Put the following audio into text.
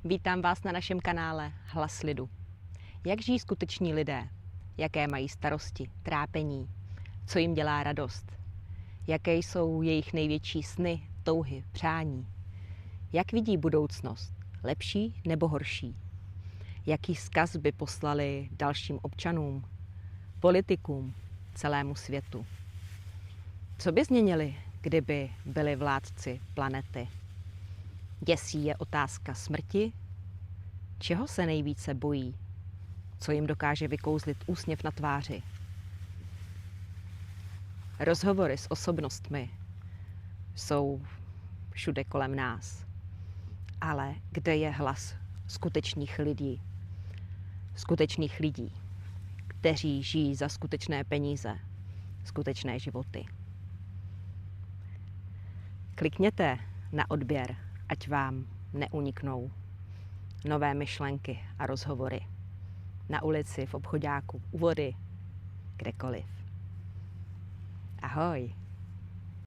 Vítám vás na našem kanále Hlas lidu. Jak žijí skuteční lidé? Jaké mají starosti, trápení? Co jim dělá radost? Jaké jsou jejich největší sny, touhy, přání? Jak vidí budoucnost? Lepší nebo horší? Jaký vzkaz by poslali dalším občanům, politikům, celému světu? Co by změnili, kdyby byli vládci planety? Děsí je otázka smrti? Čeho se nejvíce bojí? Co jim dokáže vykouzlit úsměv na tváři? Rozhovory s osobnostmi jsou všude kolem nás. Ale kde je hlas skutečných lidí? Skutečných lidí, kteří žijí za skutečné peníze, skutečné životy. Klikněte na odběr, ať vám neuniknou nové myšlenky a rozhovory. Na ulici, v obchoďáku, u vody, kdekoliv. Ahoj.